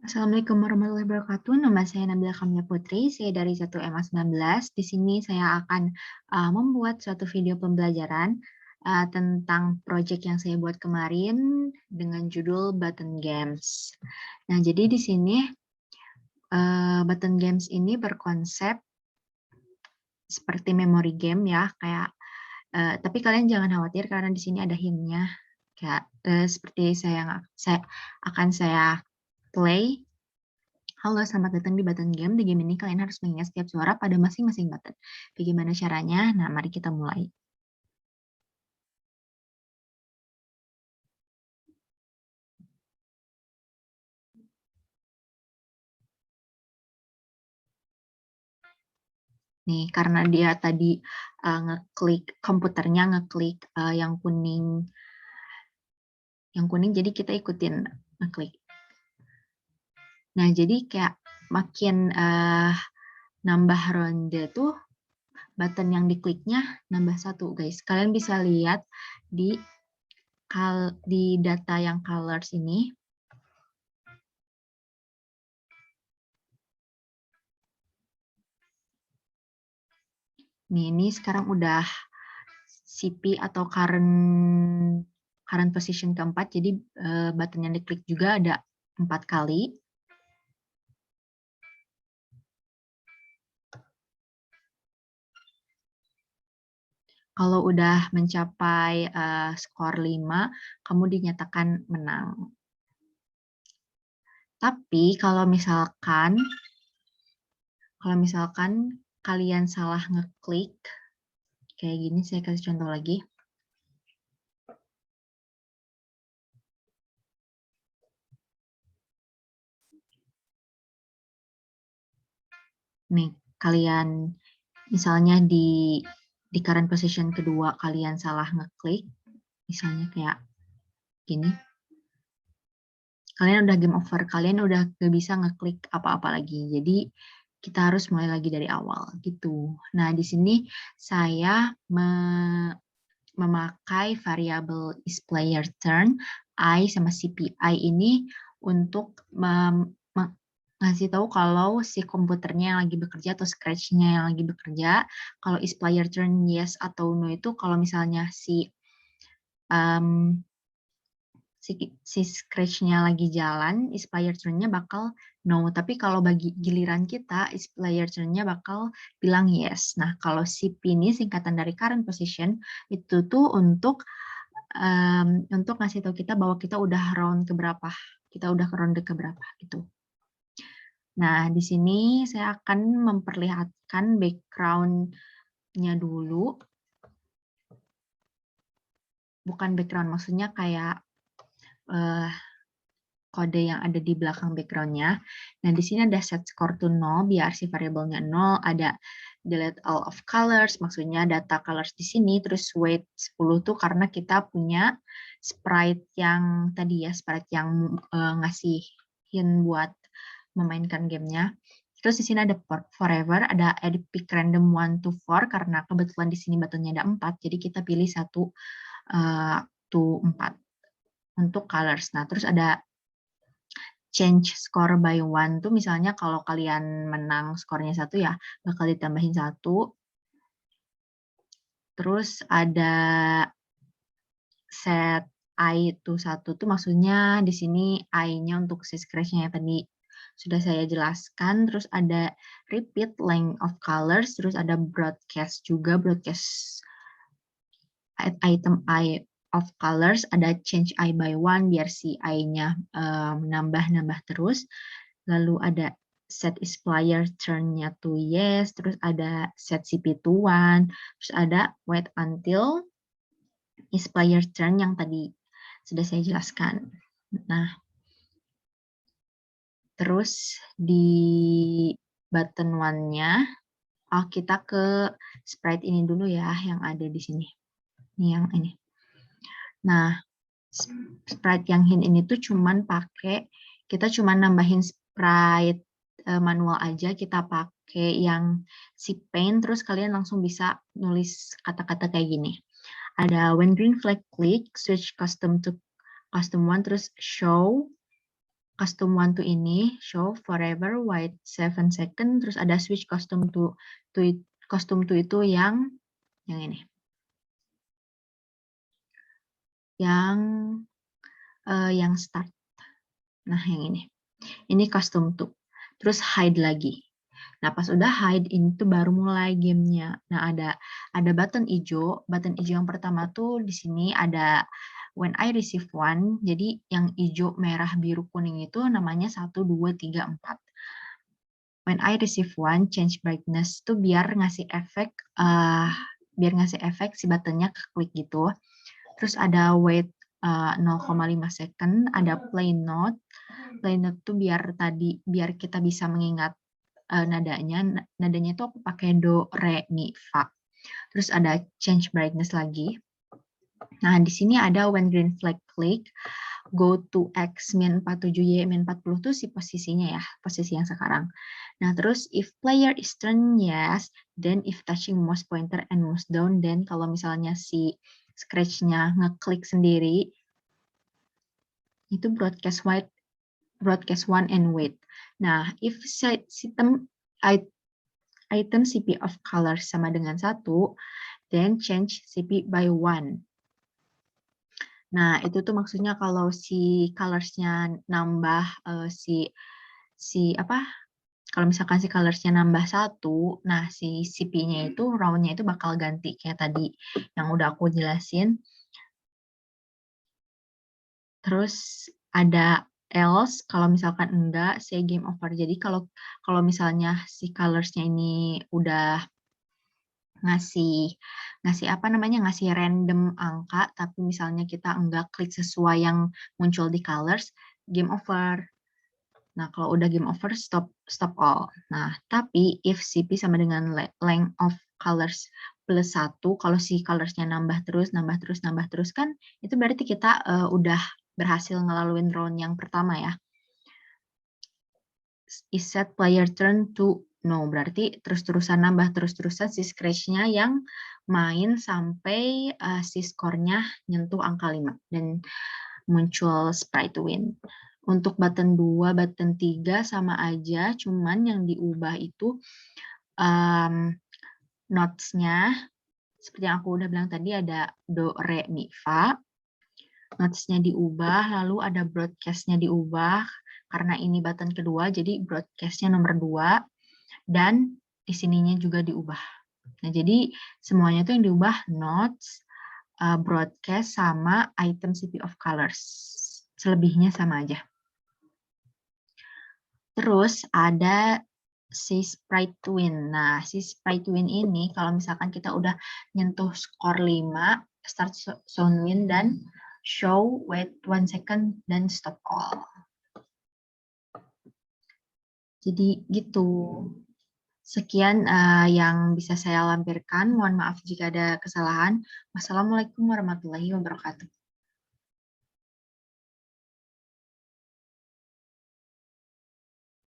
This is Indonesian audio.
Assalamualaikum warahmatullahi wabarakatuh. Nama saya Nabila Kamila Putri. Saya dari 1MA19. Di sini saya akan membuat suatu video pembelajaran tentang project yang saya buat kemarin dengan judul Button Games. Nah, jadi di sini Button Games ini berkonsep seperti memory game ya, kayak tapi kalian jangan khawatir karena di sini ada hint-nya. Kayak seperti saya akan play. Halo, selamat datang di Button Game. Di game ini kalian harus mengingat setiap suara pada masing-masing button. Bagaimana caranya? Nah, mari kita mulai. Nih, karena dia tadi ngeklik, komputernya ngeklik yang kuning, jadi kita ikutin ngeklik. Nah, jadi kayak makin nambah ronde tuh, button yang dikliknya nambah satu, guys. Kalian bisa lihat di data yang colors ini. Nih, ini sekarang udah CP atau current position keempat, jadi button yang diklik juga ada 4 kali. Kalau udah mencapai skor 5, kamu dinyatakan menang. Tapi kalau misalkan kalian salah ngeklik, kayak gini, saya kasih contoh lagi. Nih, kalian misalnya di current position kedua kalian salah ngeklik, misalnya kayak gini. Kalian udah game over, kalian udah gak bisa ngeklik apa-apa lagi. Jadi kita harus mulai lagi dari awal gitu. Nah, di sini saya memakai variabel isPlayer turn I sama CPI ini untuk ngasih tahu kalau si komputernya yang lagi bekerja atau scratch-nya yang lagi bekerja. Kalau isPlayer turn yes atau no itu kalau misalnya si scratch-nya lagi jalan, isPlayer turn-nya bakal no. Tapi kalau bagi giliran kita, isPlayer turn-nya bakal bilang yes. Nah, kalau CP ini singkatan dari current position, itu tuh untuk ngasih tahu kita bahwa kita udah round keberapa. Kita udah ke ronde keberapa gitu. Nah, di sini saya akan memperlihatkan background-nya dulu. Bukan background, maksudnya kayak kode yang ada di belakang background-nya. Nah, di sini ada set score to 0, biar si variabelnya 0, ada delete all of colors, maksudnya data colors di sini, terus weight 10 tuh karena kita punya sprite yang tadi ya, sprite yang ngasih hint buat memainkan gamenya. Terus di sini ada forever, ada edit pick random 1 to 4, karena kebetulan di sini buttonnya ada 4, jadi kita pilih 1 to 4 untuk colors. Nah, terus ada change score by 1 tuh misalnya kalau kalian menang skornya 1 ya bakal ditambahin 1. Terus ada set I itu 1 tuh maksudnya di sini I-nya untuk si scratch-nya yang tadi sudah saya jelaskan. Terus ada repeat length of colors, terus ada broadcast juga, broadcast item I of colors, ada change I by 1 biar si I-nya nambah-nambah terus. Lalu ada set isPlayer turn-nya to yes, terus ada set CP to 1, terus ada wait until isPlayer turn yang tadi sudah saya jelaskan. Nah, terus di button 1-nya, kita ke sprite ini dulu ya, yang ada di sini. Ini yang ini. Nah, sprite yang hint ini tuh kita cuman nambahin sprite manual aja, kita pakai yang si paint, terus kalian langsung bisa nulis kata-kata kayak gini. Ada when green flag click, switch custom to custom one, terus show custom 1 to ini show forever white 7 second, terus ada switch custom to custom to itu yang ini. Yang start. Nah, yang ini. Ini custom to. Terus hide lagi. Nah, pas udah hide ini tuh baru mulai gamenya. Nah, ada button hijau. Button hijau yang pertama tuh di sini ada when I receive one. Jadi yang hijau, merah, biru, kuning itu namanya 1, 2, 3, 4. When I receive one, change brightness tuh biar ngasih efek si buttonnya ke klik gitu. Terus ada wait 0,5 second, ada play note. Play note tuh biar kita bisa mengingat nadanya. Nadanya itu aku pakai do, re, mi, fa. Terus ada change brightness lagi. Nah, di sini ada when green flag click, go to X min 47Y min 40 itu si posisinya ya, posisi yang sekarang. Nah, terus if player is turn yes, then if touching mouse pointer and mouse down, then kalau misalnya si scratch-nya ngeklik sendiri, itu broadcast one and wait. Nah, if item CP of color sama dengan 1, then change CP by 1. Nah, itu tuh maksudnya kalau si colors-nya nambah kalau misalkan si colors-nya nambah 1, nah si CP-nya itu round-nya itu bakal ganti kayak tadi yang udah aku jelasin. Terus ada else kalau misalkan enggak, say game over. Jadi kalau misalnya si colors-nya ini udah ngasih random angka, tapi misalnya kita enggak klik sesuai yang muncul di colors, game over. Nah, kalau udah game over, stop all. Nah, tapi if CP sama dengan length of colors plus 1, kalau si colorsnya nambah terus kan, itu berarti kita udah berhasil ngelaluin round yang pertama ya. Is set player turn to no, berarti terus-terusan nambah terus-terusan si scratch-nya yang main sampai si skornya nyentuh angka 5 dan muncul sprite win. Untuk button 2, button 3 sama aja, cuman yang diubah itu notes-nya, seperti yang aku udah bilang tadi ada do, re, mi, fa. Notes-nya diubah, lalu ada broadcast-nya diubah, karena ini button kedua, jadi broadcast-nya nomor 2. Dan di sininya juga diubah. Nah, jadi semuanya itu yang diubah notes, broadcast, sama item CP of colors. Selebihnya sama aja. Terus ada si sprite win. Nah, si sprite win ini kalau misalkan kita udah nyentuh skor 5, start zone win dan show wait 1 second dan stop all. Jadi gitu. Sekian yang bisa saya lampirkan. Mohon maaf jika ada kesalahan. Wassalamualaikum warahmatullahi wabarakatuh.